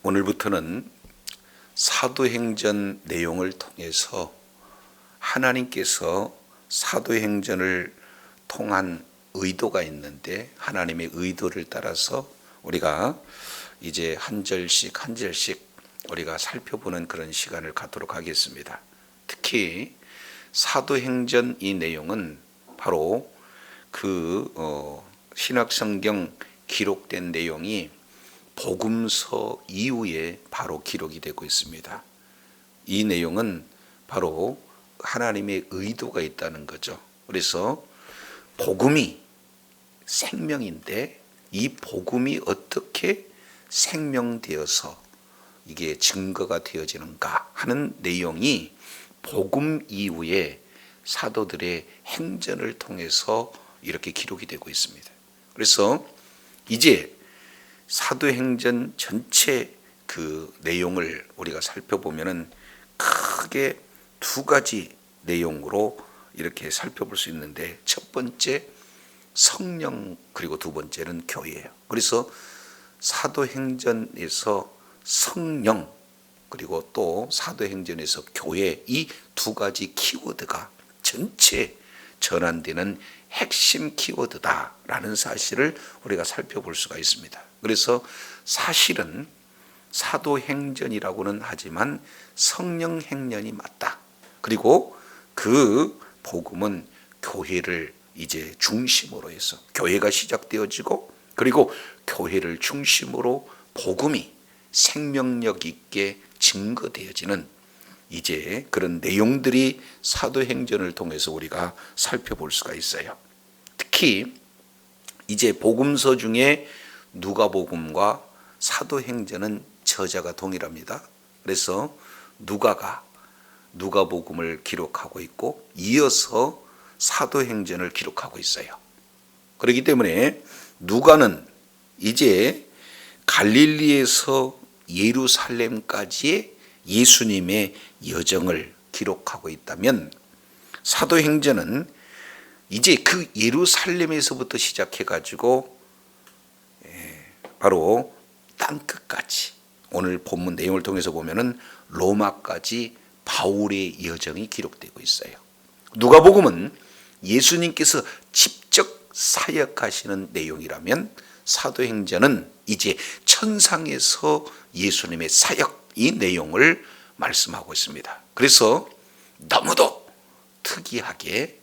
오늘부터는 사도행전 내용을 통해서 하나님께서 사도행전을 통한 의도가 있는데, 하나님의 의도를 따라서 우리가 이제 한 절씩 한 절씩 우리가 살펴보는 그런 시간을 갖도록 하겠습니다. 특히 사도행전 이 내용은 바로 신약성경 기록된 내용이 복음서 이후에 바로 기록이 되고 있습니다. 이 내용은 바로 하나님의 의도가 있다는 거죠. 그래서 복음이 생명인데, 이 복음이 어떻게 생명되어서 이게 증거가 되어지는가 하는 내용이 복음 이후에 사도들의 행전을 통해서 이렇게 기록이 되고 있습니다. 그래서 이제 사도행전 전체 그 내용을 우리가 살펴보면은 크게 두 가지 내용으로 이렇게 살펴볼 수 있는데, 첫 번째 성령, 그리고 두 번째는 교회예요. 그래서 사도행전에서 성령, 그리고 또 사도행전에서 교회, 이 두 가지 키워드가 전체 전환되는 핵심 키워드다라는 사실을 우리가 살펴볼 수가 있습니다. 그래서 사실은 사도행전이라고는 하지만 성령 행전이 맞다. 그리고 그 복음은 교회를 이제 중심으로 해서 교회가 시작되어지고, 그리고 교회를 중심으로 복음이 생명력 있게 증거되어지는 이제 그런 내용들이 사도행전을 통해서 우리가 살펴볼 수가 있어요. 특히 이제 복음서 중에 누가복음과 사도행전은 저자가 동일합니다. 그래서 누가가 누가복음을 기록하고 있고, 이어서 사도행전을 기록하고 있어요. 그렇기 때문에 누가는 이제 갈릴리에서 예루살렘까지의 예수님의 여정을 기록하고 있다면, 사도행전은 이제 그 예루살렘에서부터 시작해 가지고 바로 땅끝까지, 오늘 본문 내용을 통해서 보면은 로마까지 바울의 여정이 기록되고 있어요. 누가복음은 예수님께서 직접 사역하시는 내용이라면, 사도행전은 이제 천상에서 예수님의 사역, 이 내용을 말씀하고 있습니다. 그래서 너무도 특이하게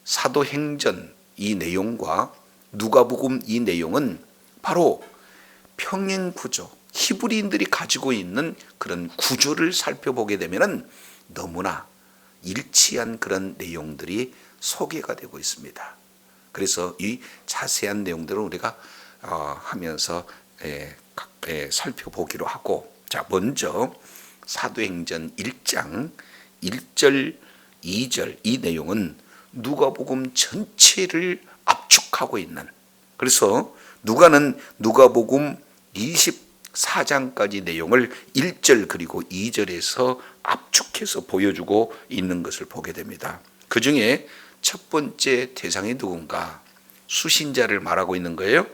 사도행전 이 내용과 누가복음 이 내용은 바로 평행구조, 히브리인들이 가지고 있는 그런 구조를 살펴보게 되면 너무나 일치한 그런 내용들이 소개가 되고 있습니다. 그래서 이 자세한 내용들을 우리가 하면서 살펴보기로 하고, 자, 먼저 사도행전 1장 1절 2절 이 내용은 누가복음 전체를 압축하고 있는, 그래서 누가는 누가복음 24장까지 내용을 1절 그리고 2절에서 압축해서 보여주고 있는 것을 보게 됩니다. 그 중에 첫 번째 대상이 누군가? 수신자를 말하고 있는 거예요.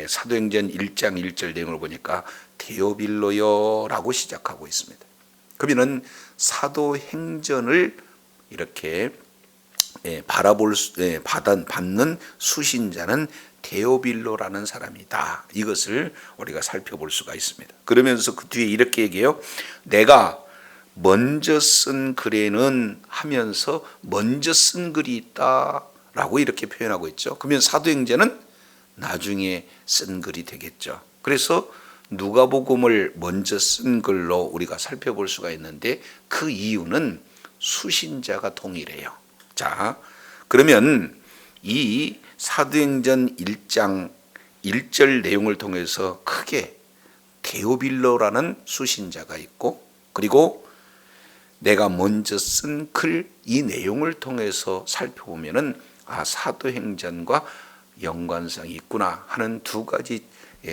사도행전 1장 1절 내용을 보니까 데오빌로요 라고 시작하고 있습니다. 그러면 사도행전을 이렇게 받는 수신자는 데오빌로라는 사람이다. 이것을 우리가 살펴볼 수가 있습니다. 그러면서 그 뒤에 이렇게 얘기해요. 내가 먼저 쓴 글에는 하면서 먼저 쓴 글이 있다 라고 이렇게 표현하고 있죠. 그러면 사도행전은 나중에 쓴 글이 되겠죠. 그래서 누가복음을 먼저 쓴 글로 우리가 살펴볼 수가 있는데, 그 이유는 수신자가 동일해요. 자, 그러면 이 사도행전 1장 1절 내용을 통해서 크게 데오빌로라는 수신자가 있고, 그리고 내가 먼저 쓴 글, 이 내용을 통해서 살펴보면은 사도행전과 연관성이 있구나 하는 두 가지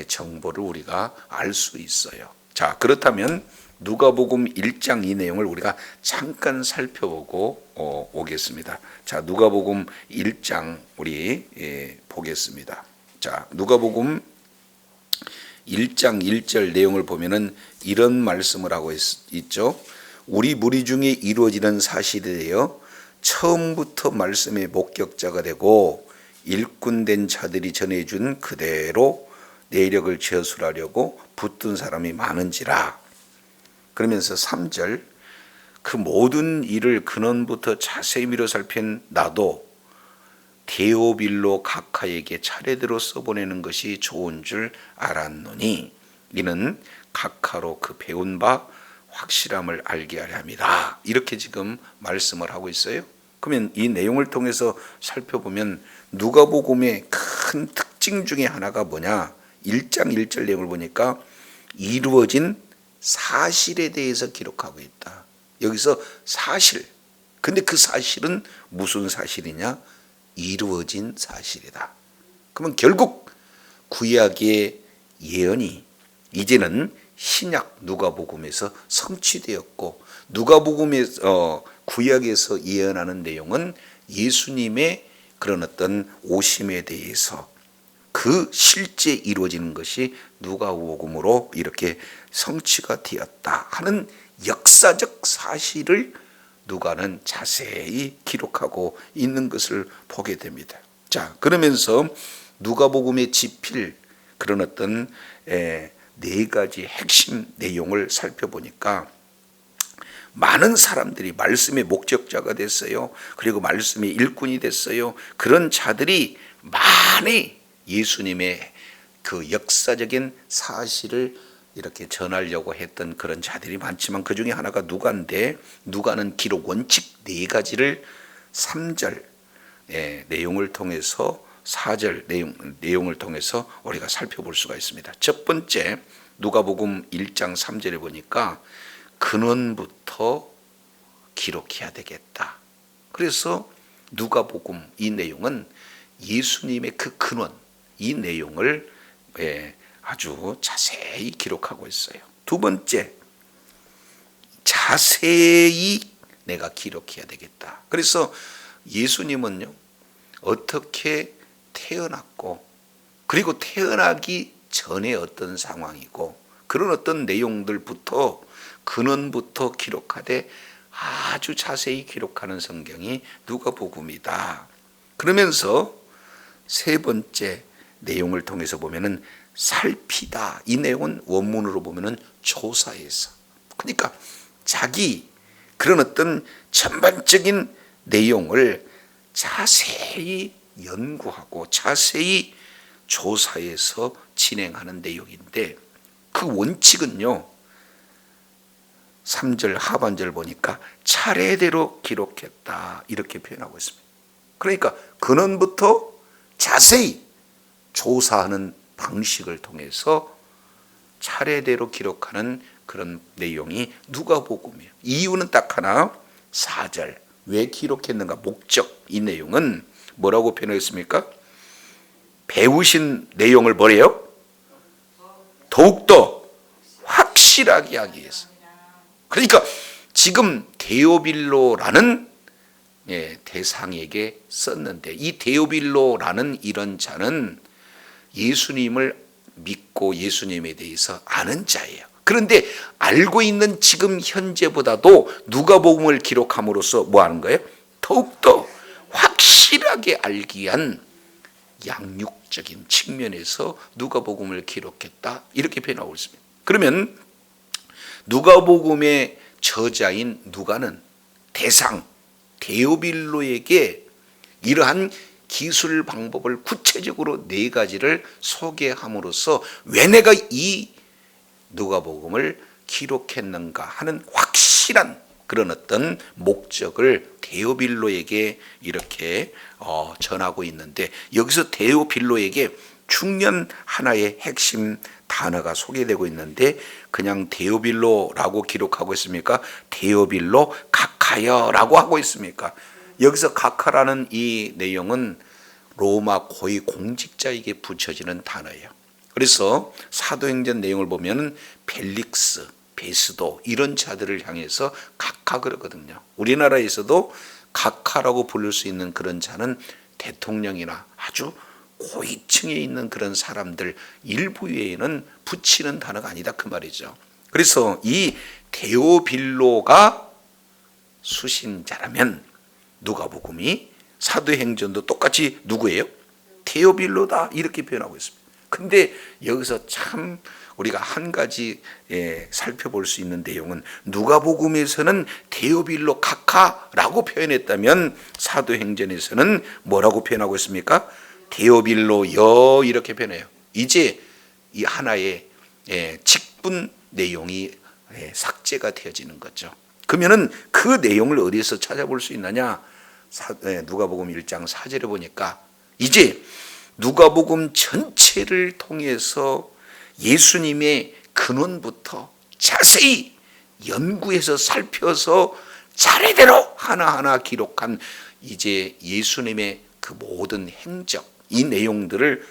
정보를 우리가 알 수 있어요. 자, 그렇다면 누가복음 1장 이 내용을 우리가 잠깐 살펴보고 오겠습니다. 자, 누가복음 1장 우리 보겠습니다. 자, 누가복음 1장 1절 내용을 보면은 이런 말씀을 하고 있죠. 우리 무리 중에 이루어지는 사실에 대하여 처음부터 말씀의 목격자가 되고 일꾼된 자들이 전해준 그대로 내력을 제술하려고 붙든 사람이 많은지라. 그러면서 3절 그 모든 일을 근원부터 자세히 미뤄 살핀 나도 데오빌로 각하에게 차례대로 써보내는 것이 좋은 줄 알았노니 이는 각하로 그 배운 바 확실함을 알게 하려 합니다. 이렇게 지금 말씀을 하고 있어요. 그러면 이 내용을 통해서 살펴보면 누가복음의 큰 특징 중에 하나가 뭐냐? 1장 1절 내용을 보니까 이루어진 사실에 대해서 기록하고 있다. 여기서 사실. 근데 그 사실은 무슨 사실이냐? 이루어진 사실이다. 그러면 결국 구약의 예언이 이제는 신약 누가복음에서 성취되었고, 누가복음에서 구약에서 예언하는 내용은 예수님의 그런 어떤 오심에 대해서 그 실제 이루어지는 것이 누가복음으로 이렇게 성취가 되었다 하는 역사적 사실을 누가는 자세히 기록하고 있는 것을 보게 됩니다. 자, 그러면서 누가복음에 집필 그런 어떤 네 가지 핵심 내용을 살펴보니까 많은 사람들이 말씀의 목적자가 됐어요. 그리고 말씀의 일꾼이 됐어요. 그런 자들이 많이 예수님의 그 역사적인 사실을 이렇게 전하려고 했던 그런 자들이 많지만 그 중에 하나가 누가인데, 누가는 기록 원칙 네 가지를 3절 내용을 통해서 4절 내용을 통해서 우리가 살펴볼 수가 있습니다. 첫 번째 누가복음 1장 3절에 보니까 근원부터 기록해야 되겠다. 그래서 누가복음 이 내용은 예수님의 그 근원, 이 내용을 아주 자세히 기록하고 있어요. 두 번째, 자세히 내가 기록해야 되겠다. 그래서 예수님은요, 어떻게 태어났고, 그리고 태어나기 전에 어떤 상황이고, 그런 어떤 내용들부터 근원부터 기록하되 아주 자세히 기록하는 성경이 누가복음이다. 그러면서 세 번째 내용을 통해서 보면은 살피다. 이 내용은 원문으로 보면은 조사해서. 그러니까 자기 그런 어떤 전반적인 내용을 자세히 연구하고 자세히 조사해서 진행하는 내용인데, 그 원칙은요 3절 하반절 보니까 차례대로 기록했다 이렇게 표현하고 있습니다. 그러니까 근원부터 자세히 조사하는 방식을 통해서 차례대로 기록하는 그런 내용이 누가복음이에요. 이유는 딱 하나, 4절 왜 기록했는가, 목적. 이 내용은 뭐라고 표현했습니까? 배우신 내용을 뭐래요? 더욱더 확실하게 하기 위해서. 그러니까 지금 데오빌로라는 대상에게 썼는데, 이 데오빌로라는 이런 자는 예수님을 믿고 예수님에 대해서 아는 자예요. 그런데 알고 있는 지금 현재보다도 누가복음을 기록함으로써 뭐 하는 거예요? 더욱더 확실하게 알기 위한 양육적인 측면에서 누가복음을 기록했다 이렇게 표현하고 있습니다. 그러면 누가복음의 저자인 누가는 대상 데오빌로에게 이러한 기술 방법을 구체적으로 네 가지를 소개함으로써 왜 내가 이 누가복음을 기록했는가 하는 확실한 그런 어떤 목적을 데오빌로에게 이렇게 전하고 있는데, 여기서 데오빌로에게 중요한 하나의 핵심 단어가 소개되고 있는데, 그냥 데오빌로라고 기록하고 있습니까? 데오빌로 각하여라고 하고 있습니까? 여기서 각하라는 이 내용은 로마 고위 공직자에게 붙여지는 단어예요. 그래서 사도행전 내용을 보면 벨릭스, 베스도 이런 자들을 향해서 각하 그러거든요. 우리나라에서도 각하라고 부를 수 있는 그런 자는 대통령이나 아주 고위층에 있는 그런 사람들 일부 외에는 붙이는 단어가 아니다 그 말이죠. 그래서 이 데오빌로가 수신자라면 누가복음이 사도행전도 똑같이 누구예요? 데오빌로다 이렇게 표현하고 있습니다. 근데 여기서 참 우리가 한 가지 살펴볼 수 있는 내용은 누가복음에서는 데오빌로 카카라고 표현했다면 사도행전에서는 뭐라고 표현하고 있습니까? 데오빌로여 이렇게 표현해요. 이제 이 하나의 직분 내용이 삭제가 되어지는 거죠. 그러면은 그 내용을 어디서 찾아볼 수 있느냐? 누가복음 1장 4절에 보니까 이제 누가복음 전체를 통해서 예수님의 근원부터 자세히 연구해서 살펴서 차례대로 하나하나 기록한 이제 예수님의 그 모든 행적, 이 내용들을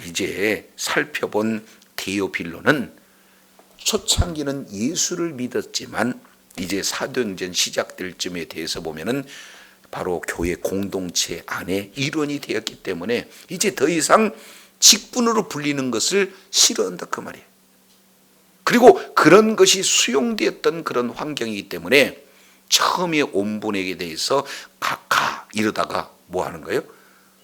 이제 살펴본 데오빌로는 초창기는 예수를 믿었지만 이제 사도행전 시작될 쯤에 대해서 보면은 바로 교회 공동체 안에 일원이 되었기 때문에 이제 더 이상 직분으로 불리는 것을 싫어한다 그 말이에요. 그리고 그런 것이 수용되었던 그런 환경이기 때문에 처음에 온분에게 대해서 각하 이러다가 뭐 하는 거예요?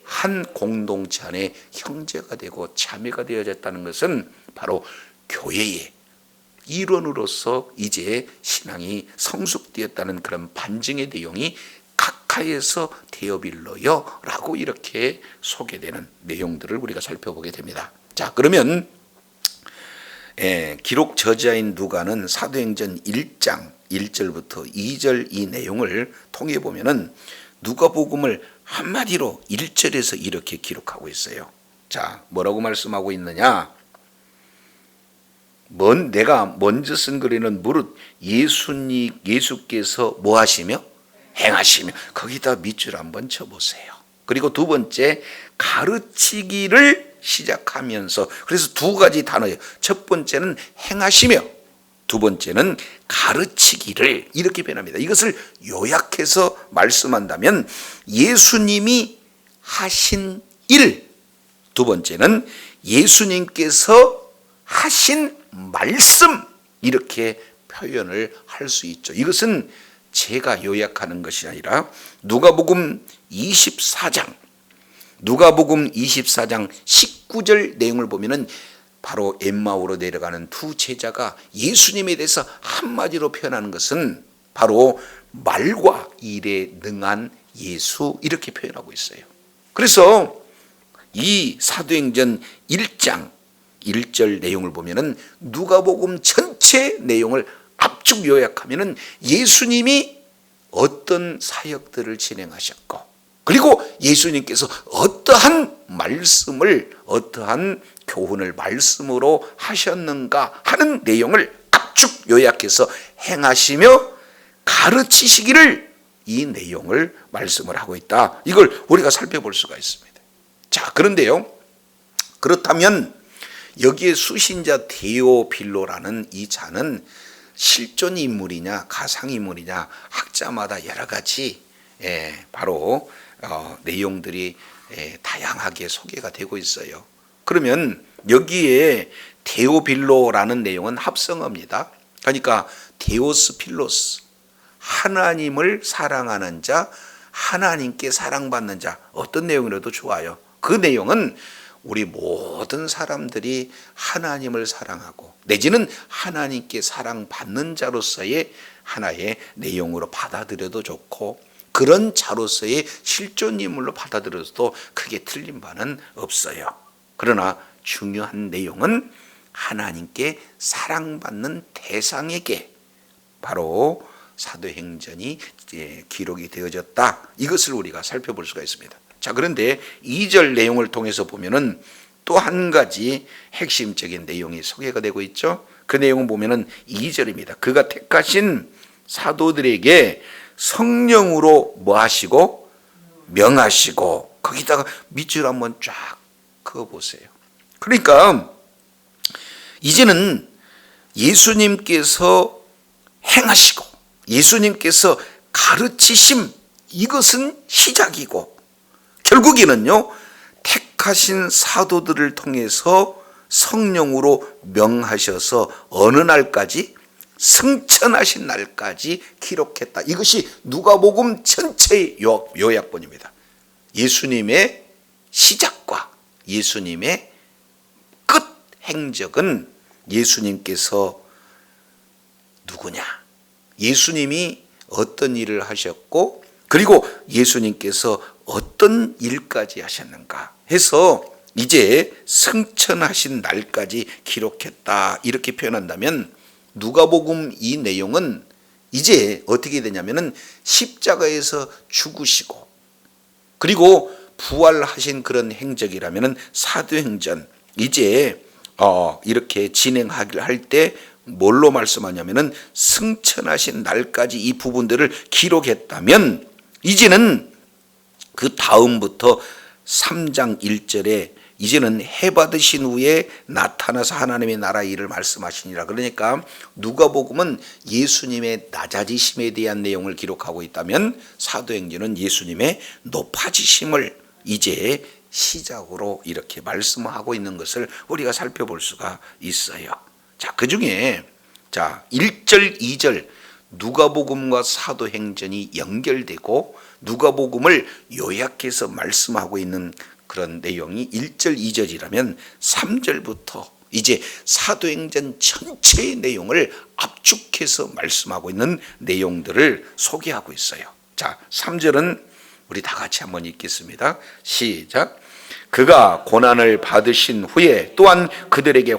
한 공동체 안에 형제가 되고 자매가 되어졌다는 것은 바로 교회의 일원으로서 이제 신앙이 성숙되었다는 그런 반증의 내용이 각하에서 데오빌로여 라고 이렇게 소개되는 내용들을 우리가 살펴보게 됩니다. 자, 그러면 기록 저자인 누가는 사도행전 1장 1절부터 2절 이 내용을 통해 보면은 누가복음을 한마디로 1절에서 이렇게 기록하고 있어요. 자, 뭐라고 말씀하고 있느냐? 내가 먼저 쓴 글에는 무릇 예수께서 뭐 하시며? 행하시며. 거기다 밑줄 한번 쳐보세요. 그리고 두 번째, 가르치기를 시작하면서, 그래서 두 가지 단어예요. 첫 번째는 행하시며, 두 번째는 가르치기를 이렇게 변합니다. 이것을 요약해서 말씀한다면 예수님이 하신 일, 두 번째는 예수님께서 하신 말씀, 이렇게 표현을 할 수 있죠. 이것은 제가 요약하는 것이 아니라 누가복음 24장 19절 내용을 보면은 바로 엠마오로 내려가는 두 제자가 예수님에 대해서 한마디로 표현하는 것은 바로 말과 일에 능한 예수, 이렇게 표현하고 있어요. 그래서 이 사도행전 1장 1절 내용을 보면은 누가복음 전체 내용을 압축 요약하면은 예수님이 어떤 사역들을 진행하셨고, 그리고 예수님께서 어떠한 말씀을, 어떠한 교훈을 말씀으로 하셨는가 하는 내용을 압축 요약해서 행하시며 가르치시기를, 이 내용을 말씀을 하고 있다. 이걸 우리가 살펴볼 수가 있습니다. 자, 그런데요, 그렇다면 여기에 수신자 데오빌로라는 이 자는 실존 인물이냐 가상 인물이냐, 학자마다 여러 가지 바로 내용들이 다양하게 소개가 되고 있어요. 그러면 여기에 데오빌로라는 내용은 합성어입니다. 그러니까 데오스 필로스, 하나님을 사랑하는 자, 하나님께 사랑받는 자, 어떤 내용이라도 좋아요. 그 내용은 우리 모든 사람들이 하나님을 사랑하고 내지는 하나님께 사랑받는 자로서의 하나의 내용으로 받아들여도 좋고, 그런 자로서의 실존 인물로 받아들여도 크게 틀린 바는 없어요. 그러나 중요한 내용은 하나님께 사랑받는 대상에게 바로 사도행전이 기록이 되어졌다. 이것을 우리가 살펴볼 수가 있습니다. 자, 그런데 2절 내용을 통해서 보면은 또 한 가지 핵심적인 내용이 소개가 되고 있죠. 그 내용을 보면은 2절입니다. 그가 택하신 사도들에게 성령으로 뭐 하시고? 명하시고. 거기다가 밑줄 한번 쫙 그어보세요. 그러니까 이제는 예수님께서 행하시고 예수님께서 가르치심, 이것은 시작이고 결국에는요 택하신 사도들을 통해서 성령으로 명하셔서 어느 날까지? 승천하신 날까지 기록했다. 이것이 누가복음 전체의 요약본입니다. 예수님의 시작과 예수님의 끝 행적은 예수님께서 누구냐? 예수님이 어떤 일을 하셨고 그리고 예수님께서 어떤 일까지 하셨는가 해서 이제 승천하신 날까지 기록했다 이렇게 표현한다면 누가복음 이 내용은 이제 어떻게 되냐면은 십자가에서 죽으시고 그리고 부활하신 그런 행적이라면은 사도행전 이제 이렇게 진행할 때 뭘로 말씀하냐면은 승천하신 날까지 이 부분들을 기록했다면 이제는 그 다음부터 3장 1절에 이제는 해 받으신 후에 나타나서 하나님의 나라 일을 말씀하시니라. 그러니까 누가복음은 예수님의 낮아지심에 대한 내용을 기록하고 있다면 사도행전은 예수님의 높아지심을 이제 시작으로 이렇게 말씀하고 있는 것을 우리가 살펴볼 수가 있어요. 자, 그 중에 1절, 2절 누가복음과 사도행전이 연결되고 누가복음을 요약해서 말씀하고 있는 그런 내용이 1절, 2절이라면 3절부터 이제 사도행전 전체의 내용을 압축해서 말씀하고 있는 내용들을 소개하고 있어요. 자, 3절은 우리 다 같이 한번 읽겠습니다. 시작. 그가 고난을 받으신 후에 또한 그들에게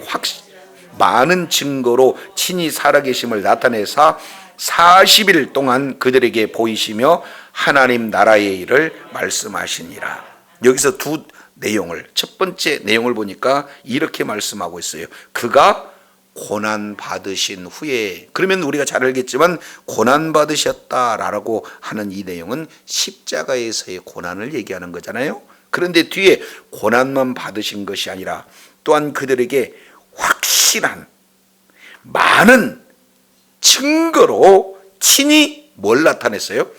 많은 증거로 친히 살아계심을 나타내사 40일 동안 그들에게 보이시며 하나님 나라의 일을 말씀하시니라. 여기서 두 내용을, 첫 번째 내용을 보니까 이렇게 말씀하고 있어요. 그가 고난 받으신 후에, 그러면 우리가 잘 알겠지만 고난 받으셨다라고 하는 이 내용은 십자가에서의 고난을 얘기하는 거잖아요. 그런데 뒤에 고난만 받으신 것이 아니라 또한 그들에게 확실한 많은 증거로 친히 뭘 나타냈어요?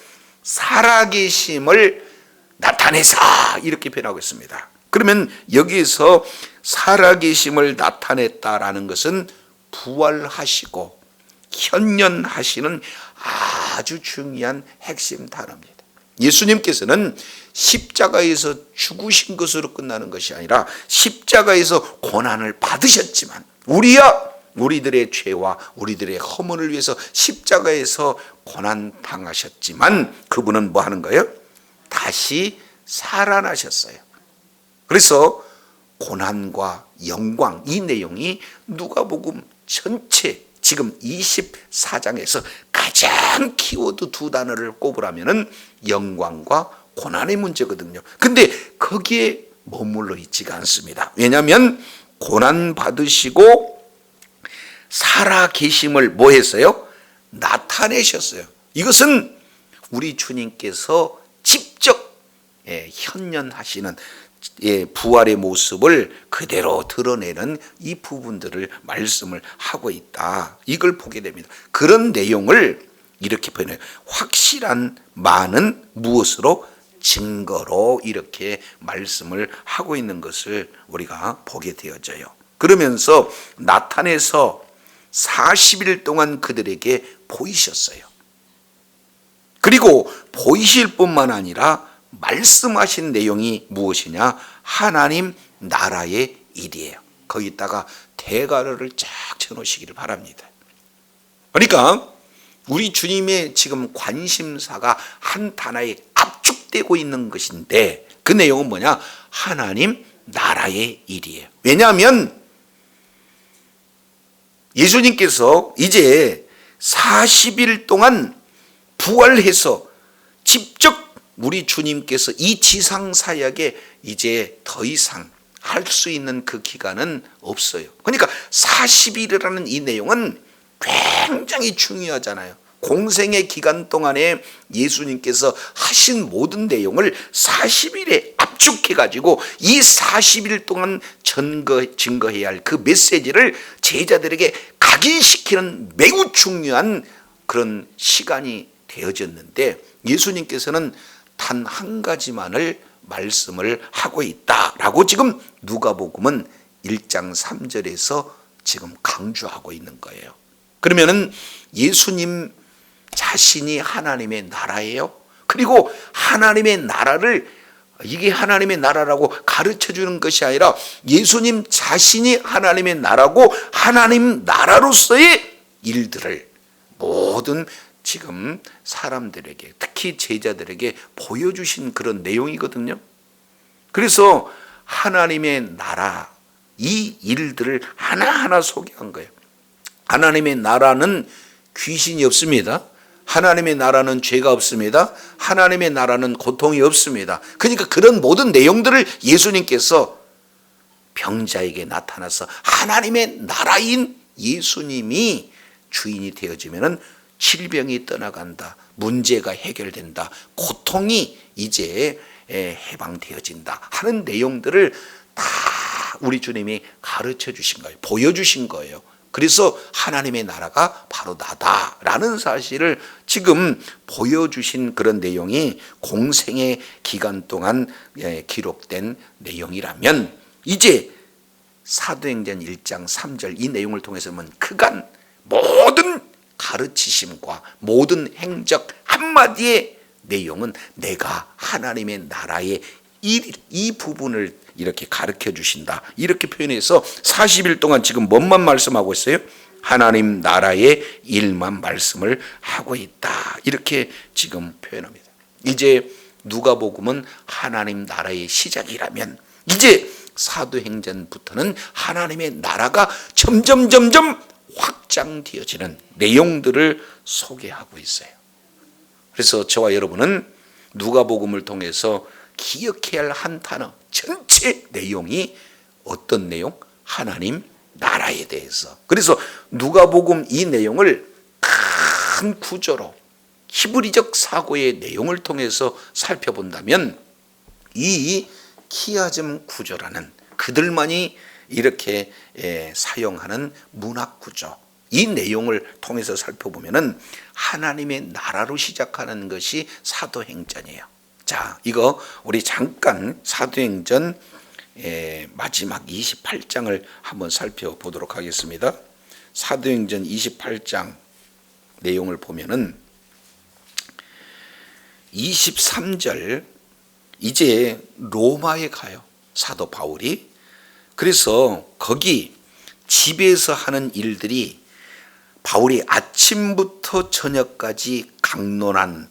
살아계심을 나타내사 이렇게 표현하고 있습니다. 그러면 여기에서 살아계심을 나타냈다라는 것은 부활하시고 현현하시는 아주 중요한 핵심 단어입니다. 예수님께서는 십자가에서 죽으신 것으로 끝나는 것이 아니라 십자가에서 고난을 받으셨지만 우리들의 죄와 우리들의 허물을 위해서 십자가에서 고난 당하셨지만 그분은 뭐 하는 거예요? 다시 살아나셨어요. 그래서 고난과 영광 이 내용이 누가복음 전체 지금 24장에서 가장 키워드 두 단어를 꼽으라면은 영광과 고난의 문제거든요. 근데 거기에 머물러 있지가 않습니다. 왜냐하면 고난 받으시고 살아 계심을 뭐 했어요? 나타내셨어요. 이것은 우리 주님께서 직접 현현하시는 부활의 모습을 그대로 드러내는 이 부분들을 말씀을 하고 있다. 이걸 보게 됩니다. 그런 내용을 이렇게 표현해요. 확실한 많은 무엇으로? 증거로 이렇게 말씀을 하고 있는 것을 우리가 보게 되어져요. 그러면서 나타내서 40일 동안 그들에게 보이셨어요. 그리고 보이실 뿐만 아니라 말씀하신 내용이 무엇이냐? 하나님 나라의 일이에요. 거기다가 대가로를 쫙 쳐놓으시기를 바랍니다. 그러니까 우리 주님의 지금 관심사가 한 단어에 압축되고 있는 것인데 그 내용은 뭐냐? 하나님 나라의 일이에요. 왜냐하면 예수님께서 이제 40일 동안 부활해서 직접 우리 주님께서 이 지상 사역에 이제 더 이상 할 수 있는 그 기간은 없어요. 그러니까 40일이라는 이 내용은 굉장히 중요하잖아요. 공생의 기간 동안에 예수님께서 하신 모든 내용을 40일에 압축해가지고 이 40일 동안 증거해야 할 그 메시지를 제자들에게 각인시키는 매우 중요한 그런 시간이 되어졌는데 예수님께서는 단 한 가지만을 말씀을 하고 있다라고 지금 누가복음은 1장 3절에서 지금 강조하고 있는 거예요. 그러면은 예수님 자신이 하나님의 나라예요. 그리고 하나님의 나라를, 이게 하나님의 나라라고 가르쳐 주는 것이 아니라 예수님 자신이 하나님의 나라고 하나님 나라로서의 일들을 모든 지금 사람들에게, 특히 제자들에게 보여주신 그런 내용이거든요. 그래서 하나님의 나라, 이 일들을 하나하나 소개한 거예요. 하나님의 나라는 귀신이 없습니다. 하나님의 나라는 죄가 없습니다. 하나님의 나라는 고통이 없습니다. 그러니까 그런 모든 내용들을 예수님께서 병자에게 나타나서 하나님의 나라인 예수님이 주인이 되어지면은 질병이 떠나간다, 문제가 해결된다, 고통이 이제 해방되어진다 하는 내용들을 다 우리 주님이 가르쳐 주신 거예요. 보여주신 거예요. 그래서 하나님의 나라가 바로 나다라는 사실을 지금 보여주신 그런 내용이 공생의 기간 동안 기록된 내용이라면, 이제 사도행전 1장 3절 이 내용을 통해서 보면 그간 모든 가르치심과 모든 행적 한마디의 내용은 내가 하나님의 나라의 이 부분을 이렇게 가르쳐 주신다, 이렇게 표현해서 40일 동안 지금 뭔만 말씀하고 있어요? 하나님 나라의 일만 말씀을 하고 있다, 이렇게 지금 표현합니다. 이제 누가복음은 하나님 나라의 시작이라면 이제 사도행전부터는 하나님의 나라가 점점 확장되어지는 내용들을 소개하고 있어요. 그래서 저와 여러분은 누가복음을 통해서 기억해야 할 한 단어, 전체 내용이 어떤 내용? 하나님 나라에 대해서. 그래서 누가복음 이 내용을 큰 구조로 히브리적 사고의 내용을 통해서 살펴본다면 이 키아즘 구조라는, 그들만이 이렇게 사용하는 문학 구조, 이 내용을 통해서 살펴보면은 하나님의 나라로 시작하는 것이 사도행전이에요. 자, 이거 우리 잠깐 사도행전 마지막 28장을 한번 살펴보도록 하겠습니다. 사도행전 28장 내용을 보면은 23절, 이제 로마에 가요, 사도 바울이. 그래서 거기 집에서 하는 일들이 바울이 아침부터 저녁까지 강론한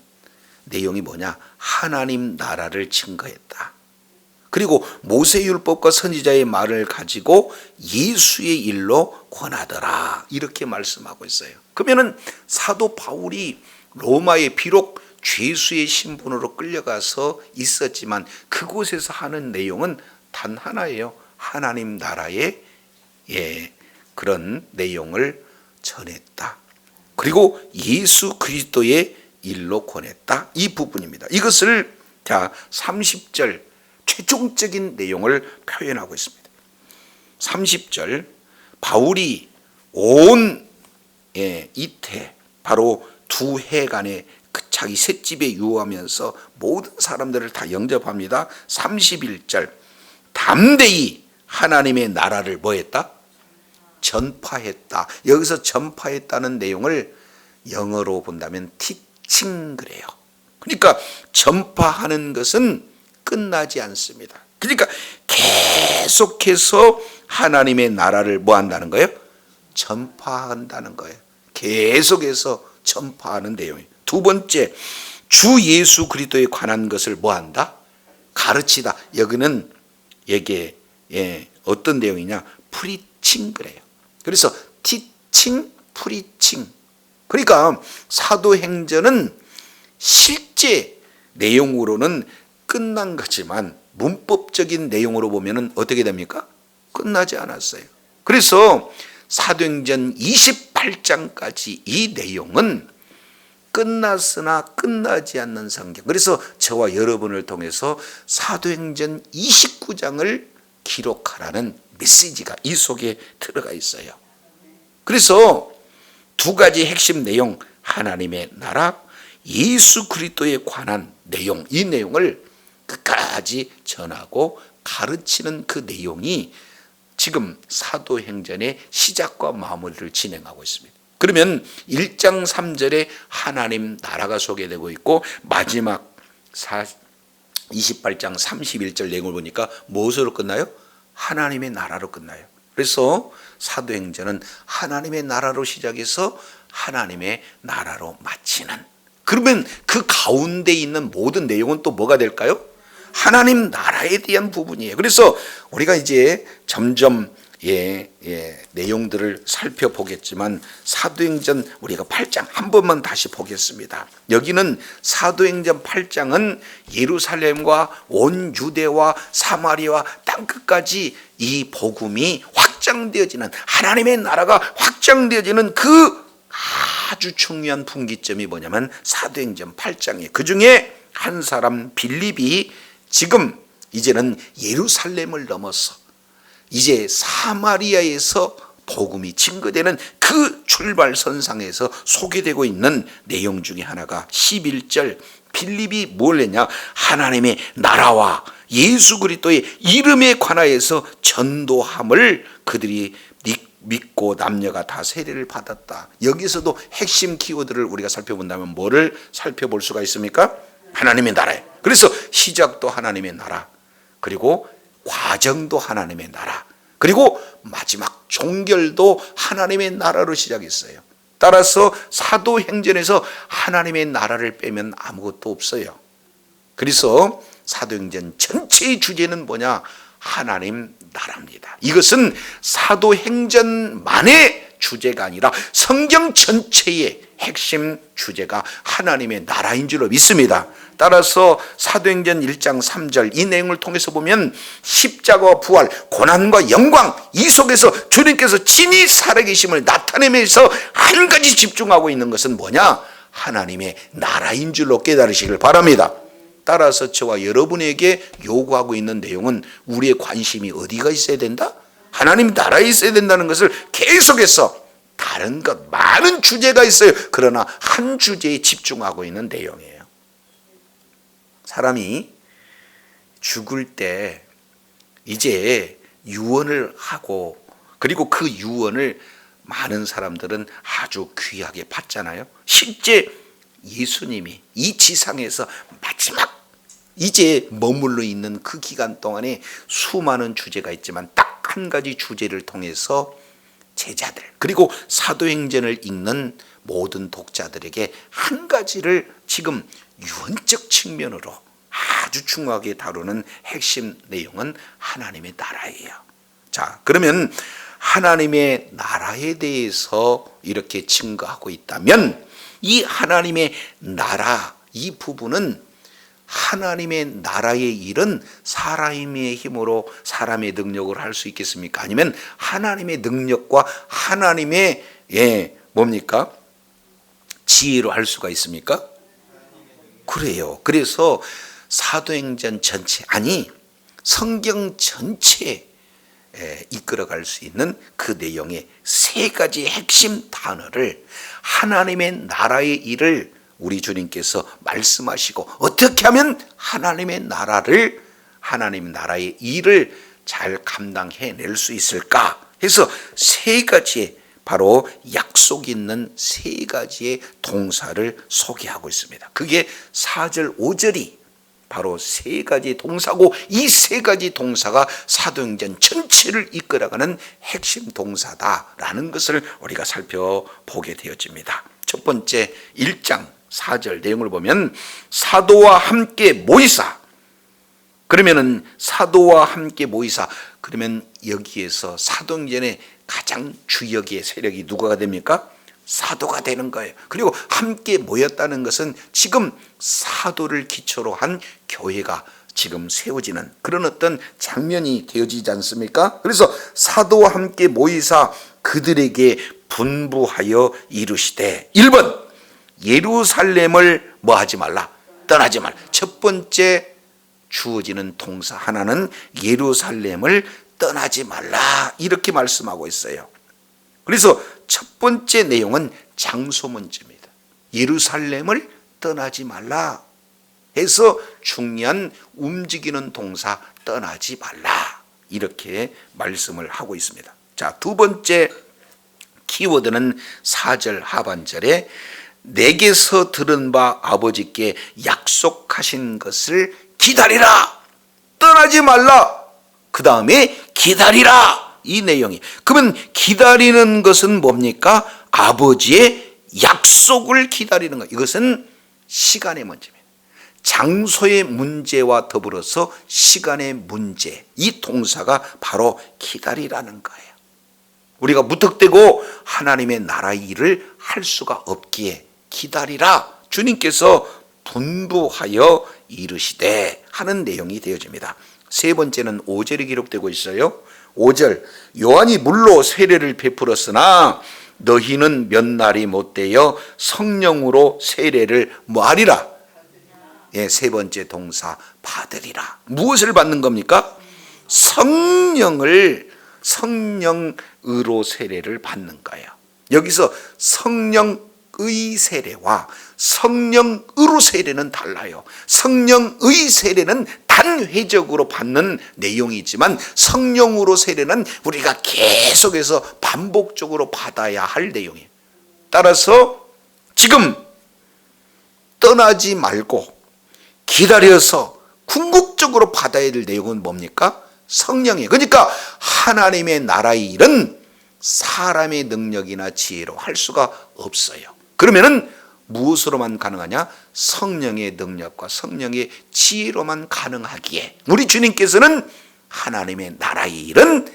내용이 뭐냐? 하나님 나라를 증거했다. 그리고 모세율법과 선지자의 말을 가지고 예수의 일로 권하더라, 이렇게 말씀하고 있어요. 그러면은 사도 바울이 로마에 비록 죄수의 신분으로 끌려가서 있었지만 그곳에서 하는 내용은 단 하나예요. 하나님 나라의 그런 내용을 전했다. 그리고 예수 그리스도의 일로 권했다, 이 부분입니다. 이것을 자 30절 최종적인 내용을 표현하고 있습니다. 30절, 바울이 온 이태, 바로 2해간의 그 자기 셋집에 유하면서 모든 사람들을 다 영접합니다. 31절, 담대히 하나님의 나라를 뭐했다? 전파했다. 여기서 전파했다는 내용을 영어로 본다면 teaching 그래요. 그러니까 전파하는 것은 끝나지 않습니다. 그러니까 계속해서 하나님의 나라를 뭐 한다는 거예요? 전파한다는 거예요. 계속해서 전파하는 내용이에요. 두 번째, 주 예수 그리스도에 관한 것을 뭐 한다? 가르치다. 여기는 이게 어떤 내용이냐? 프리칭 그래요. 그래서 티칭, 프리칭. 그러니까 사도행전은 실제 내용으로는 끝난 거지만 문법적인 내용으로 보면은 어떻게 됩니까? 끝나지 않았어요. 그래서 사도행전 28장까지 이 내용은 끝났으나 끝나지 않는 성경. 그래서 저와 여러분을 통해서 사도행전 29장을 기록하라는 메시지가 이 속에 들어가 있어요. 그래서 두 가지 핵심 내용, 하나님의 나라, 예수 그리스도에 관한 내용, 이 내용을 끝까지 전하고 가르치는 그 내용이 지금 사도행전의 시작과 마무리를 진행하고 있습니다. 그러면 1장 3절에 하나님 나라가 소개되고 있고 마지막 28장 31절 내용을 보니까 무엇으로 끝나요? 하나님의 나라로 끝나요. 그래서 사도행전은 하나님의 나라로 시작해서 하나님의 나라로 마치는, 그러면 그 가운데 있는 모든 내용은 또 뭐가 될까요? 하나님 나라에 대한 부분이에요. 그래서 우리가 이제 점점 내용들을 살펴보겠지만 사도행전 우리가 8장 한 번만 다시 보겠습니다. 여기는 사도행전 8장은 예루살렘과 온 유대와 사마리아와 땅끝까지 이 복음이 확장되어지는, 하나님의 나라가 확장되어지는 그 아주 중요한 분기점이 뭐냐면 사도행전 8장이에요. 그 중에 한 사람 빌립이 지금 이제는 예루살렘을 넘어서 이제 사마리아에서 복음이 증거되는 그 출발선상에서 소개되고 있는 내용 중에 하나가 11절, 빌립이 뭘 했냐? 하나님의 나라와 예수 그리스도의 이름에 관하여서 전도함을 그들이 믿고 남녀가 다 세례를 받았다. 여기서도 핵심 키워드를 우리가 살펴본다면 뭐를 살펴볼 수가 있습니까? 하나님의 나라예요. 그래서 시작도 하나님의 나라, 그리고 과정도 하나님의 나라, 그리고 마지막 종결도 하나님의 나라로 시작했어요. 따라서 사도행전에서 하나님의 나라를 빼면 아무것도 없어요. 그래서 사도행전 전체의 주제는 뭐냐? 하나님 나라입니다. 이것은 사도행전만의 주제가 아니라 성경 전체의 핵심 주제가 하나님의 나라인 줄로 믿습니다. 따라서 사도행전 1장 3절 이 내용을 통해서 보면 십자가와 부활, 고난과 영광, 이 속에서 주님께서 친히 살아계심을 나타내면서 한 가지 집중하고 있는 것은 뭐냐? 하나님의 나라인 줄로 깨달으시길 바랍니다. 따라서 저와 여러분에게 요구하고 있는 내용은 우리의 관심이 어디가 있어야 된다? 하나님 나라에 있어야 된다는 것을 계속해서, 다른 것 많은 주제가 있어요. 그러나 한 주제에 집중하고 있는 내용이에요. 사람이 죽을 때 이제 유언을 하고, 그리고 그 유언을 많은 사람들은 아주 귀하게 받잖아요. 실제 예수님이 이 지상에서 마지막 이제 머물러 있는 그 기간 동안에 수많은 주제가 있지만 딱 한 가지 주제를 통해서 제자들, 그리고 사도행전을 읽는 모든 독자들에게 한 가지를 지금 유언적 측면으로 아주 중요하게 다루는 핵심 내용은 하나님의 나라예요. 자, 그러면 하나님의 나라에 대해서 이렇게 증거하고 있다면 이 하나님의 나라, 이 부분은 하나님의 나라의 일은 사람의 힘으로 사람의 능력으로 할 수 있겠습니까? 아니면 하나님의 능력과 하나님의 뭡니까? 지혜로 할 수가 있습니까? 그래요. 그래서 사도행전 전체, 아니 성경 전체에 이끌어갈 수 있는 그 내용의 세 가지 핵심 단어를, 하나님의 나라의 일을 우리 주님께서 말씀하시고 어떻게 하면 하나님의 나라를, 하나님 나라의 일을 잘 감당해낼 수 있을까 해서 세 가지의, 바로 약속 있는 세 가지의 동사를 소개하고 있습니다. 그게 4절 5절이 바로 세 가지 동사고, 이 세 가지 동사가 사도행전 전체를 이끌어가는 핵심 동사다라는 것을 우리가 살펴보게 되어집니다. 첫 번째 1장 4절 내용을 보면 사도와 함께 모이사, 그러면은 사도와 함께 모이사, 그러면 여기에서 사도행전의 가장 주역의 세력이 누가 됩니까? 사도가 되는 거예요. 그리고 함께 모였다는 것은 지금 사도를 기초로 한 교회가 지금 세워지는 그런 어떤 장면이 되어지지 않습니까? 그래서 사도와 함께 모이사 그들에게 분부하여 이르시되, 1번 예루살렘을 뭐 하지 말라? 떠나지 말라. 첫 번째 주어지는 동사 하나는 예루살렘을 떠나지 말라, 이렇게 말씀하고 있어요. 그래서 첫 번째 내용은 장소 문제입니다. 예루살렘을 떠나지 말라 해서 중요한 움직이는 동사 떠나지 말라, 이렇게 말씀을 하고 있습니다. 자, 두 번째 키워드는 4절 하반절에 내게서 들은 바 아버지께 약속하신 것을 기다리라. 떠나지 말라. 그 다음에 기다리라. 이 내용이. 그러면 기다리는 것은 뭡니까? 아버지의 약속을 기다리는 것. 이것은 시간의 문제입니다. 장소의 문제와 더불어서 시간의 문제. 이 동사가 바로 기다리라는 거예요. 우리가 무턱대고 하나님의 나라의 일을 할 수가 없기에 기다리라. 주님께서 분부하여 이르시되 하는 내용이 되어집니다. 세 번째는 5절이 기록되고 있어요. 5절 요한이 물로 세례를 베풀었으나 너희는 몇 날이 못되어 성령으로 세례를 뭐하리라? 예, 세 번째 동사 받으리라. 무엇을 받는 겁니까? 성령으로 세례를 받는 거예요. 여기서 성령의 세례와 성령으로 세례는 달라요. 성령의 세례는 단회적으로 받는 내용이지만 성령으로 세례는 우리가 계속해서 반복적으로 받아야 할 내용이에요. 따라서 지금 떠나지 말고 기다려서 궁극적으로 받아야 될 내용은 뭡니까? 성령이에요. 그러니까 하나님의 나라의 일은 사람의 능력이나 지혜로 할 수가 없어요. 그러면은 무엇으로만 가능하냐? 성령의 능력과 성령의 지혜로만 가능하기에 우리 주님께서는 하나님의 나라의 일은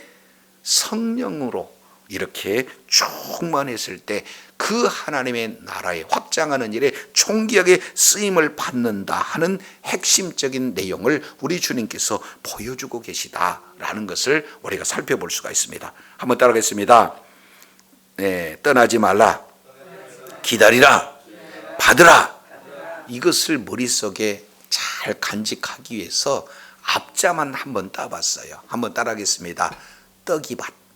성령으로 이렇게 충만했을 때 그 하나님의 나라에 확장하는 일에 총기하게 쓰임을 받는다 하는 핵심적인 내용을 우리 주님께서 보여주고 계시다라는 것을 우리가 살펴볼 수가 있습니다. 한번 따라하겠습니다. 네, 떠나지 말라. 기다리라. 받으라. 이것을 머릿속에 잘 간직하기 위해서 앞자만 한번 따봤어요. 한번 따라하겠습니다. 떡이밭.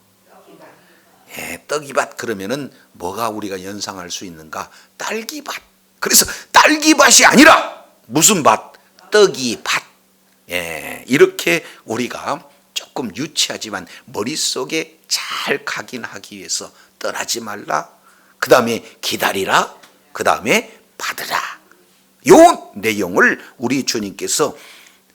예, 떡이밭 그러면은 뭐가 우리가 연상할 수 있는가? 딸기밭. 그래서 딸기밭이 아니라 무슨 밭? 떡이밭. 예, 이렇게 우리가 조금 유치하지만 머릿속에 잘 각인하기 위해서 떠나지 말라. 그 다음에 기다리라. 그 다음에 받으라. 요 내용을 우리 주님께서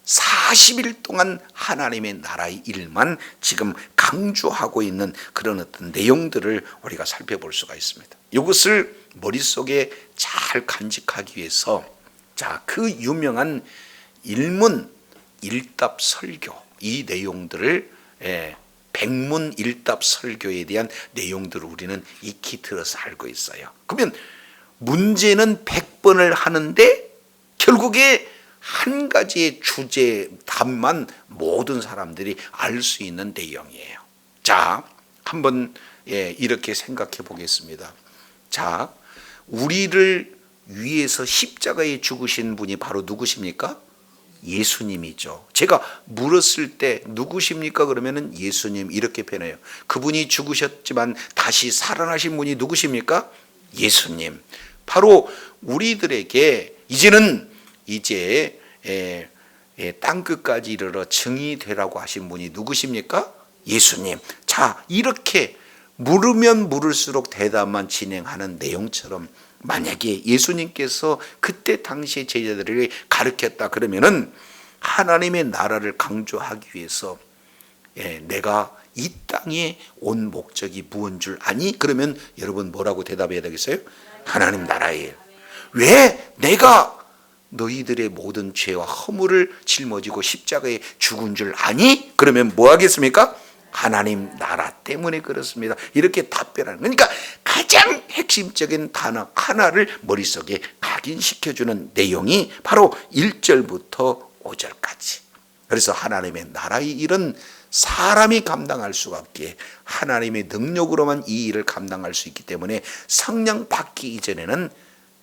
40일 동안 하나님의 나라의 일만 지금 강조하고 있는 그런 어떤 내용들을 우리가 살펴볼 수가 있습니다. 이것을 머릿속에 잘 간직하기 위해서 자, 그 유명한 일문 일답 설교 이 내용들을 백문 일답 설교에 대한 내용들을 우리는 익히 들어서 알고 있어요. 그러면 문제는 100번을 하는데 결국에 한 가지의 주제 답만 모든 사람들이 알 수 있는 내용이에요. 자, 한번 이렇게 생각해 보겠습니다. 자, 우리를 위해서 십자가에 죽으신 분이 바로 누구십니까? 예수님이죠. 제가 물었을 때 누구십니까? 그러면은 예수님 이렇게 표현해요. 그분이 죽으셨지만 다시 살아나신 분이 누구십니까? 예수님. 바로 우리들에게 이제 땅끝까지 이르러 증이 되라고 하신 분이 누구십니까? 예수님. 자, 이렇게 물으면 물을수록 대답만 진행하는 내용처럼 만약에 예수님께서 그때 당시의 제자들에게 가르쳤다 그러면은 하나님의 나라를 강조하기 위해서 내가 이 땅에 온 목적이 무엇인 줄 아니? 그러면 여러분 뭐라고 대답해야 되겠어요? 하나님 나라예요. 왜 내가 너희들의 모든 죄와 허물을 짊어지고 십자가에 죽은 줄 아니? 그러면 뭐 하겠습니까? 하나님 나라 때문에 그렇습니다. 이렇게 답변하는 그러니까 가장 핵심적인 단어 하나를 머릿속에 각인시켜주는 내용이 바로 1절부터 5절까지. 그래서 하나님의 나라의 일은 사람이 감당할 수가 없기에 하나님의 능력으로만 이 일을 감당할 수 있기 때문에 성령 받기 이전에는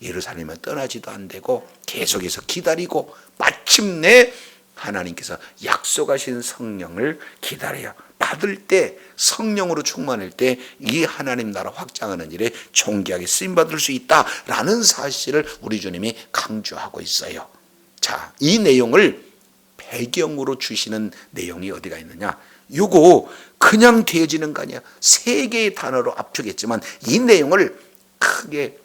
예루살렘을 떠나지도 안 되고 계속해서 기다리고 마침내 하나님께서 약속하신 성령을 기다려야 받을 때 성령으로 충만할 때 이 하나님 나라 확장하는 일에 존귀하게 쓰임받을 수 있다라는 사실을 우리 주님이 강조하고 있어요. 자, 이 내용을 배경으로 주시는 내용이 어디가 있느냐? 요거 그냥 되어지는 거 아니야. 세 개의 단어로 압축했지만 이 내용을 크게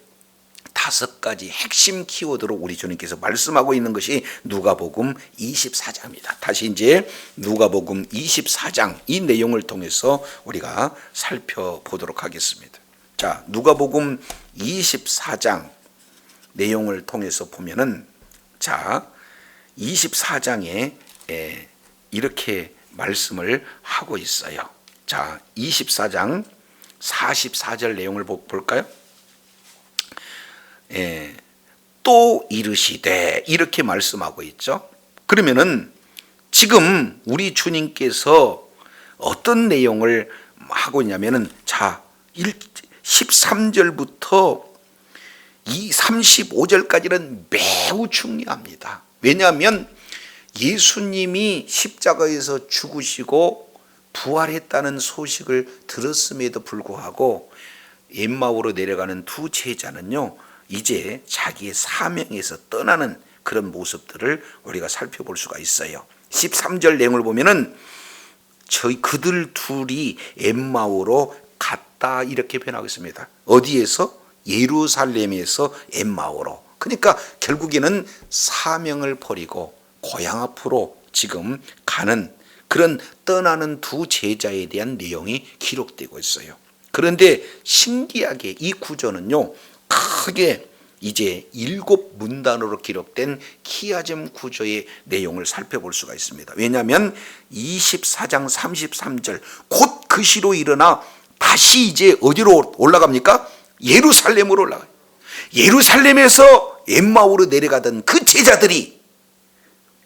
5가지 핵심 키워드로 우리 주님께서 말씀하고 있는 것이 누가복음 24장입니다. 다시 이제 누가복음 24장 이 내용을 통해서 우리가 살펴보도록 하겠습니다. 자, 누가복음 24장 내용을 통해서 보면은 자, 24장에 이렇게 말씀을 하고 있어요. 자, 24장 44절 내용을 볼까요? 또 이르시되 이렇게 말씀하고 있죠. 그러면은 지금 우리 주님께서 어떤 내용을 하고 있냐면은 자, 13절부터 이 35절까지는 매우 중요합니다. 왜냐하면 예수님이 십자가에서 죽으시고 부활했다는 소식을 들었음에도 불구하고 엠마오로 내려가는 두 제자는요, 이제 자기의 사명에서 떠나는 그런 모습들을 우리가 살펴볼 수가 있어요. 13절 내용을 보면은 그들 둘이 엠마오로 갔다 이렇게 변하고 있습니다. 어디에서? 예루살렘에서 엠마오로. 그러니까 결국에는 사명을 버리고 고향 앞으로 지금 가는 그런 떠나는 두 제자에 대한 내용이 기록되고 있어요. 그런데 신기하게 이 구조는요, 크게 이제 7문단으로 기록된 키아즘 구조의 내용을 살펴볼 수가 있습니다. 왜냐하면 24장 33절 곧 그 시로 일어나 다시 이제 어디로 올라갑니까? 예루살렘으로 올라가요. 예루살렘에서 엠마오로 내려가던 그 제자들이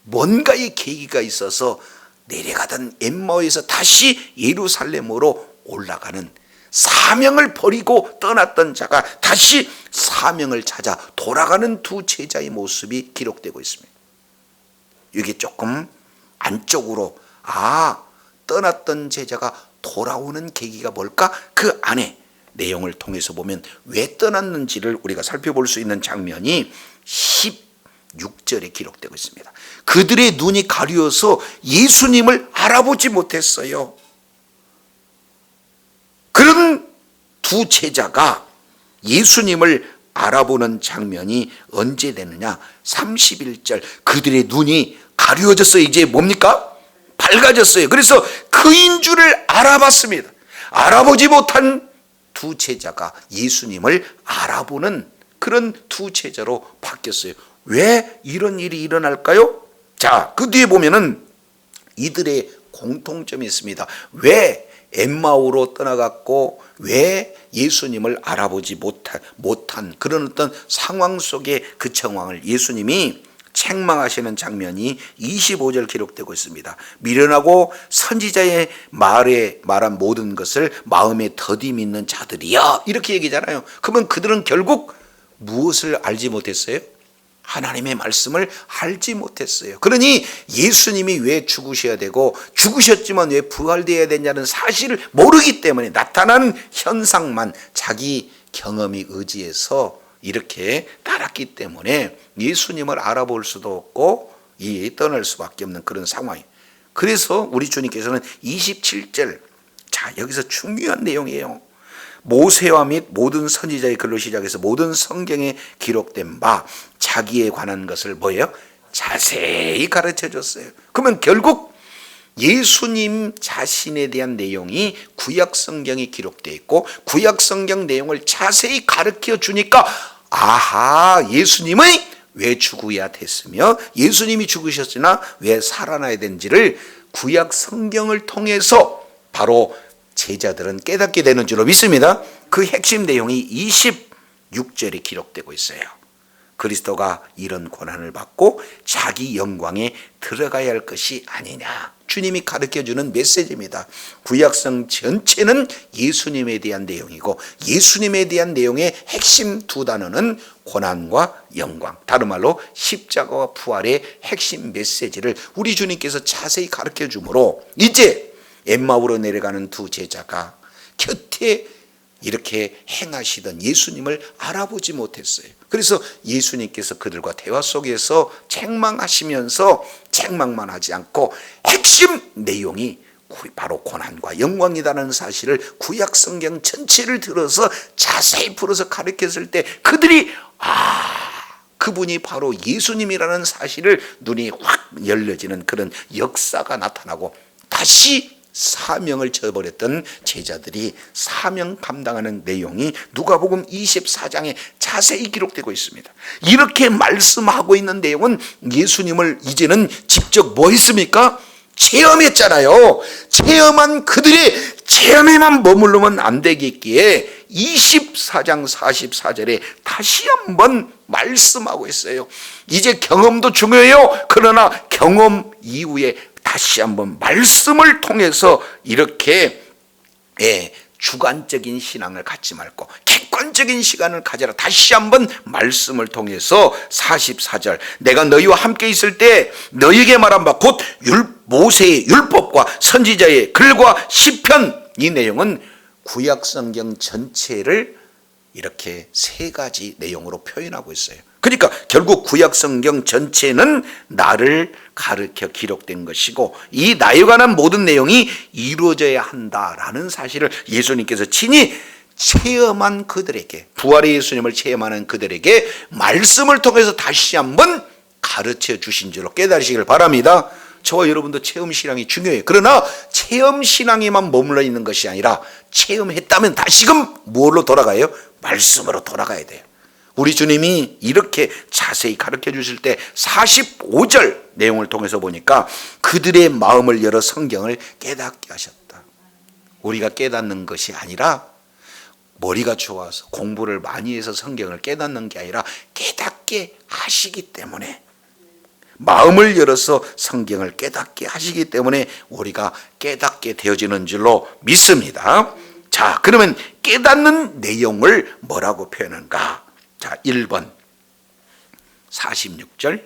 뭔가의 계기가 있어서 내려가던 엠마오에서 다시 예루살렘으로 올라가는, 사명을 버리고 떠났던 자가 다시 사명을 찾아 돌아가는 두 제자의 모습이 기록되고 있습니다. 이게 조금 안쪽으로 떠났던 제자가 돌아오는 계기가 뭘까? 그 안에 내용을 통해서 보면 왜 떠났는지를 우리가 살펴볼 수 있는 장면이 16절에 기록되고 있습니다. 그들의 눈이 가려워서 예수님을 알아보지 못했어요. 그런 두 제자가 예수님을 알아보는 장면이 언제 되느냐? 31절 그들의 눈이 가려워졌어요. 이제 뭡니까? 밝아졌어요. 그래서 그인 줄을 알아봤습니다. 알아보지 못한 두 제자가 예수님을 알아보는 그런 두 제자로 바뀌었어요. 왜 이런 일이 일어날까요? 자, 그 뒤에 보면은 이들의 공통점이 있습니다. 왜 엠마오로 떠나갔고 왜 예수님을 알아보지 못한 그런 어떤 상황 속에 그 상황을 예수님이 책망하시는 장면이 25절 기록되고 있습니다. 미련하고 선지자의 말에 말한 모든 것을 마음에 더디 믿는 자들이야, 이렇게 얘기잖아요. 그러면 그들은 결국 무엇을 알지 못했어요? 하나님의 말씀을 알지 못했어요. 그러니 예수님이 왜 죽으셔야 되고 죽으셨지만 왜 부활되어야 되냐는 사실을 모르기 때문에 나타나는 현상만 자기 경험이 의지해서 이렇게 따랐기 때문에 예수님을 알아볼 수도 없고 떠날 수밖에 없는 그런 상황이에요. 그래서 우리 주님께서는 27절, 자, 여기서 중요한 내용이에요. 모세와 및 모든 선지자의 글로 시작해서 모든 성경에 기록된 바 자기에 관한 것을 뭐예요? 자세히 가르쳐 줬어요. 그러면 결국 예수님 자신에 대한 내용이 구약 성경에 기록되어 있고 구약 성경 내용을 자세히 가르쳐 주니까 예수님의 왜 죽어야 됐으며 예수님이 죽으셨으나 왜 살아나야 되는지를 구약 성경을 통해서 바로 제자들은 깨닫게 되는 줄로 믿습니다. 그 핵심 내용이 26절에 기록되고 있어요. 그리스도가 이런 고난을 받고 자기 영광에 들어가야 할 것이 아니냐, 주님이 가르쳐주는 메시지입니다. 구약성 전체는 예수님에 대한 내용이고 예수님에 대한 내용의 핵심 두 단어는 고난과 영광, 다른 말로 십자가와 부활의 핵심 메시지를 우리 주님께서 자세히 가르쳐 주므로 이제 엠마오로 내려가는 두 제자가 곁에 이렇게 행하시던 예수님을 알아보지 못했어요. 그래서 예수님께서 그들과 대화 속에서 책망하시면서 책망만 하지 않고 핵심 내용이 바로 고난과 영광이라는 사실을 구약 성경 전체를 들어서 자세히 풀어서 가르쳤을 때 그들이 그분이 바로 예수님이라는 사실을 눈이 확 열려지는 그런 역사가 나타나고, 다시 사명을 저버렸던 제자들이 사명 감당하는 내용이 누가복음 24장에 자세히 기록되고 있습니다. 이렇게 말씀하고 있는 내용은 예수님을 이제는 직접 뭐 했습니까? 체험했잖아요. 체험한 그들의 체험에만 머무르면 안 되겠기에 24장 44절에 다시 한번 말씀하고 있어요. 이제 경험도 중요해요. 그러나 경험 이후에 다시 한번 말씀을 통해서 이렇게 주관적인 신앙을 갖지 말고 객관적인 시간을 가져라. 다시 한번 말씀을 통해서 44절, 내가 너희와 함께 있을 때 너희에게 말한 바 곧 모세의 율법과 선지자의 글과 시편, 이 내용은 구약 성경 전체를 이렇게 세 가지 내용으로 표현하고 있어요. 그러니까 결국 구약 성경 전체는 나를 가르쳐 기록된 것이고, 이 나에 관한 모든 내용이 이루어져야 한다라는 사실을 예수님께서 친히 체험한 그들에게, 부활의 예수님을 체험하는 그들에게 말씀을 통해서 다시 한번 가르쳐 주신 줄로 깨달으시길 바랍니다. 저와 여러분도 체험신앙이 중요해요. 그러나 체험신앙에만 머물러 있는 것이 아니라 체험했다면 다시금 무엇로 돌아가요? 말씀으로 돌아가야 돼요. 우리 주님이 이렇게 자세히 가르쳐 주실 때 45절 내용을 통해서 보니까 그들의 마음을 열어 성경을 깨닫게 하셨다. 우리가 깨닫는 것이 아니라 머리가 좋아서 공부를 많이 해서 성경을 깨닫는 게 아니라 깨닫게 하시기 때문에, 마음을 열어서 성경을 깨닫게 하시기 때문에 우리가 깨닫게 되어지는 줄로 믿습니다. 자, 그러면 깨닫는 내용을 뭐라고 표현한가? 자, 1번 46절,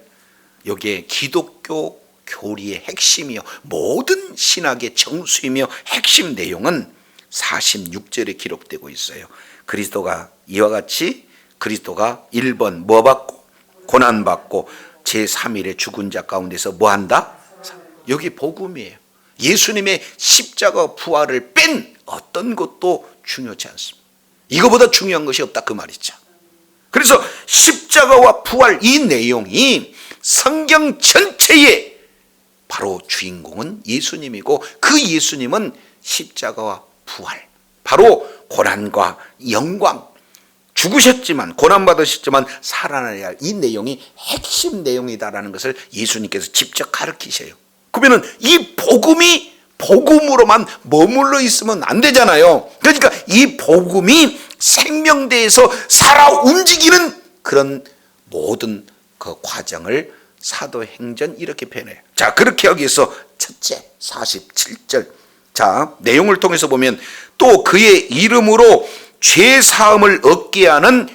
여기에 기독교 교리의 핵심이요 모든 신학의 정수이며 핵심 내용은 46절에 기록되고 있어요. 그리스도가 이와 같이, 그리스도가 1번 뭐 받고? 고난받고 제3일에 죽은 자 가운데서 뭐 한다? 여기 복음이에요. 예수님의 십자가 부활을 뺀 어떤 것도 중요치 않습니다. 이거보다 중요한 것이 없다, 그 말이죠. 그래서 십자가와 부활, 이 내용이 성경 전체의 바로 주인공은 예수님이고, 그 예수님은 십자가와 부활, 바로 고난과 영광, 죽으셨지만 고난받으셨지만 살아나야 할 이 내용이 핵심 내용이다라는 것을 예수님께서 직접 가르치셔요. 그러면 이 복음이 복음으로만 머물러 있으면 안 되잖아요. 그러니까 이 복음이 생명대에서 살아 움직이는 그런 모든 그 과정을 사도행전 이렇게 표현해요. 자, 그렇게 하기 위해서 첫째 47절, 자, 내용을 통해서 보면 또 그의 이름으로 죄 사함을 얻게 하는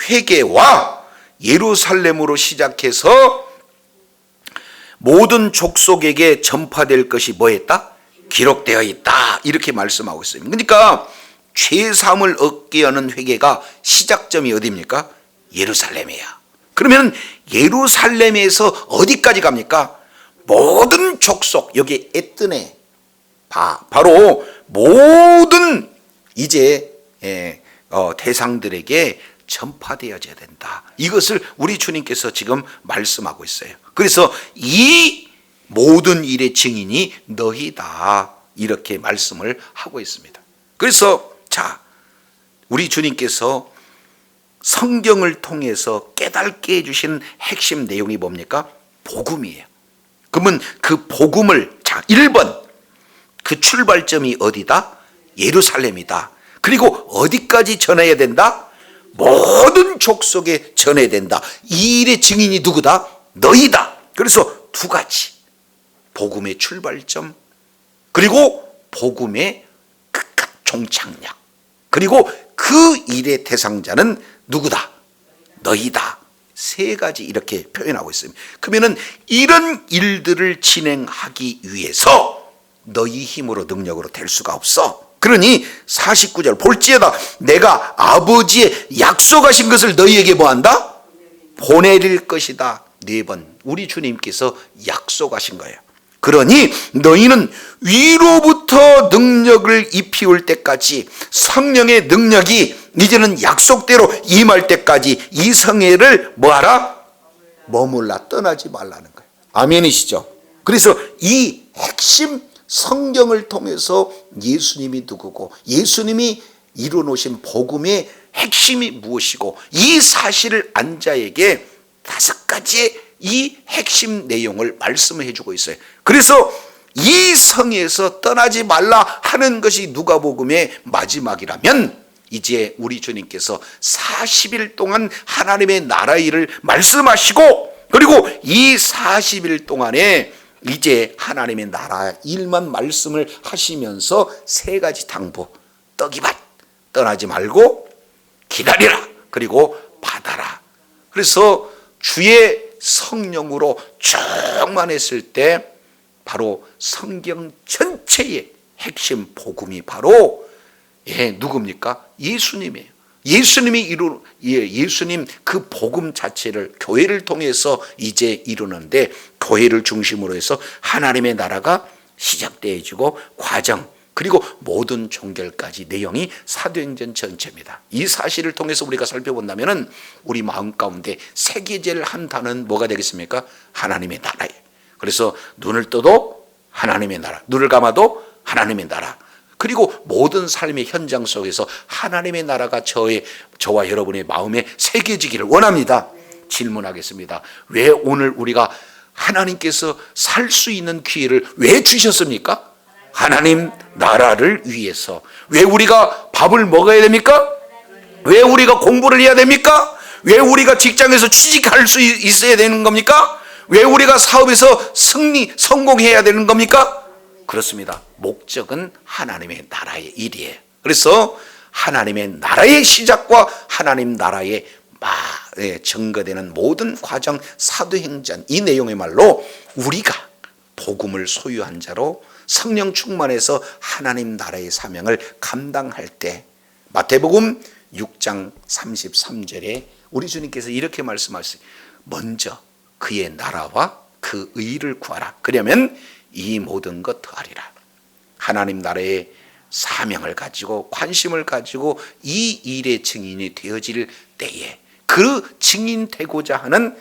회개와 예루살렘으로 시작해서 모든 족속에게 전파될 것이 뭐했다? 기록되어 있다. 이렇게 말씀하고 있어요. 그러니까 죄 사함을 얻게 하는 회개가 시작점이 어디입니까? 예루살렘이야. 그러면 예루살렘에서 어디까지 갑니까? 모든 족속, 여기 에뜨네 바로 모든 이제 대상들에게 전파되어져야 된다. 이것을 우리 주님께서 지금 말씀하고 있어요. 그래서 이 모든 일의 증인이 너희다, 이렇게 말씀을 하고 있습니다. 그래서 자, 우리 주님께서 성경을 통해서 깨닫게 해주신 핵심 내용이 뭡니까? 복음이에요. 그러면 그 복음을, 자, 1번 그 출발점이 어디다? 예루살렘이다. 그리고 어디까지 전해야 된다? 모든 족속에 전해야 된다. 이 일의 증인이 누구다? 너희다. 그래서 두 가지, 복음의 출발점, 그리고 복음의 끝까지 종착역, 그리고 그 일의 대상자는 누구다? 너희다. 세 가지 이렇게 표현하고 있습니다. 그러면은 이런 일들을 진행하기 위해서 너희 힘으로 능력으로 될 수가 없어. 그러니 49절 볼지어다 내가 아버지의 약속하신 것을 너희에게 뭐한다? 보내릴 것이다. 4번 우리 주님께서 약속하신 거예요. 그러니 너희는 위로부터 능력을 입히올 때까지 성령의 능력이 이제는 약속대로 임할 때까지 이 성회를 뭐하라? 머물라, 떠나지 말라는 거예요. 아멘이시죠? 그래서 이 핵심 성경을 통해서 예수님이 누구고 예수님이 이루어놓으신 복음의 핵심이 무엇이고 이 사실을 안 자에게 5가지의 이 핵심 내용을 말씀해 주고 있어요. 그래서 이 성에서 떠나지 말라 하는 것이 누가복음의 마지막이라면 이제 우리 주님께서 40일 동안 하나님의 나라의 일을 말씀하시고 그리고 이 40일 동안에 이제 하나님의 나라 일만 말씀을 하시면서 3가지 당부, 떡이밭, 떠나지 말고 기다리라, 그리고 받아라. 그래서 주의 성령으로 충만했을 때 바로 성경 전체의 핵심 복음이 바로 누굽니까? 예수님이에요. 예수님 그 복음 자체를 교회를 통해서 이제 이루는데 교회를 중심으로 해서 하나님의 나라가 시작되어지고 과정 그리고 모든 종결까지 내용이 사도행전 전체입니다. 이 사실을 통해서 우리가 살펴본다면 우리 마음 가운데 새겨질 한 단어는 뭐가 되겠습니까? 하나님의 나라예요. 그래서 눈을 떠도 하나님의 나라, 눈을 감아도 하나님의 나라, 그리고 모든 삶의 현장 속에서 하나님의 나라가 저와 여러분의 마음에 새겨지기를 원합니다. 질문하겠습니다. 왜 오늘 우리가 하나님께서 살 수 있는 기회를 왜 주셨습니까? 하나님 나라를 위해서. 왜 우리가 밥을 먹어야 됩니까? 왜 우리가 공부를 해야 됩니까? 왜 우리가 직장에서 취직할 수 있어야 되는 겁니까? 왜 우리가 사업에서 성공해야 되는 겁니까? 그렇습니다. 목적은 하나님의 나라의 일이에요. 그래서 하나님의 나라의 시작과 하나님 나라의 증거되는 모든 과정, 사도행전 이 내용의 말로 우리가 복음을 소유한 자로 성령 충만해서 하나님 나라의 사명을 감당할 때 마태복음 6장 33절에 우리 주님께서 이렇게 말씀하셨어요. 먼저 그의 나라와 그 의를 구하라. 그러면 이 모든 것 더하리라. 하나님 나라의 사명을 가지고 관심을 가지고 이 일의 증인이 되어질 때에 그 증인 되고자 하는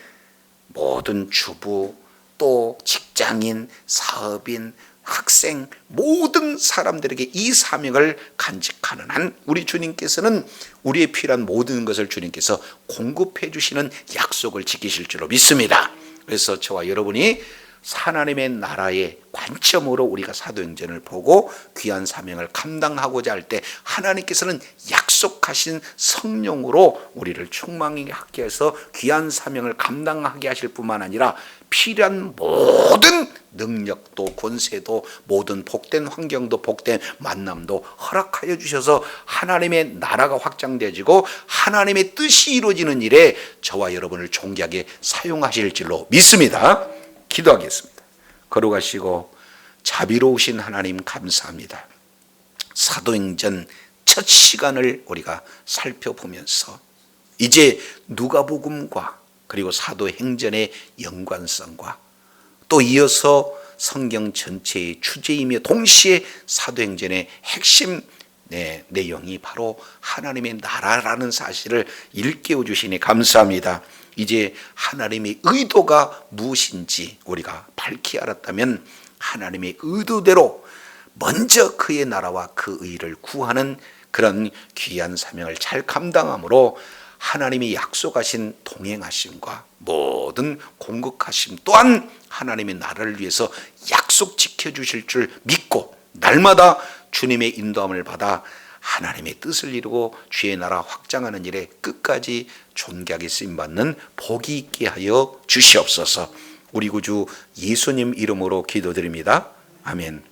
모든 주부 또 직장인, 사업인, 학생 모든 사람들에게 이 사명을 간직하는 한 우리 주님께서는 우리의 필요한 모든 것을 주님께서 공급해 주시는 약속을 지키실 줄로 믿습니다. 그래서 저와 여러분이 하나님의 나라의 관점으로 우리가 사도행전을 보고 귀한 사명을 감당하고자 할 때 하나님께서는 약속하신 성령으로 우리를 충만하게 해서 귀한 사명을 감당하게 하실 뿐만 아니라 필요한 모든 능력도 권세도 모든 복된 환경도 복된 만남도 허락하여 주셔서 하나님의 나라가 확장되어지고 하나님의 뜻이 이루어지는 일에 저와 여러분을 존귀하게 사용하실 줄로 믿습니다. 기도하겠습니다. 걸어가시고 자비로우신 하나님 감사합니다. 사도행전 첫 시간을 우리가 살펴보면서 이제 누가복음과 그리고 사도행전의 연관성과 또 이어서 성경 전체의 주제이며 동시에 사도행전의 핵심 내용이 바로 하나님의 나라라는 사실을 일깨워 주시니 감사합니다. 이제 하나님의 의도가 무엇인지 우리가 밝히 알았다면 하나님의 의도대로 먼저 그의 나라와 그 의를 구하는 그런 귀한 사명을 잘 감당함으로 하나님이 약속하신 동행하심과 모든 공급하심 또한 하나님의 나라를 위해서 약속 지켜주실 줄 믿고 날마다 주님의 인도함을 받아 하나님의 뜻을 이루고 주의 나라 확장하는 일에 끝까지 존귀하게 쓰임받는 복이 있게 하여 주시옵소서. 우리 구주 예수님 이름으로 기도드립니다. 아멘.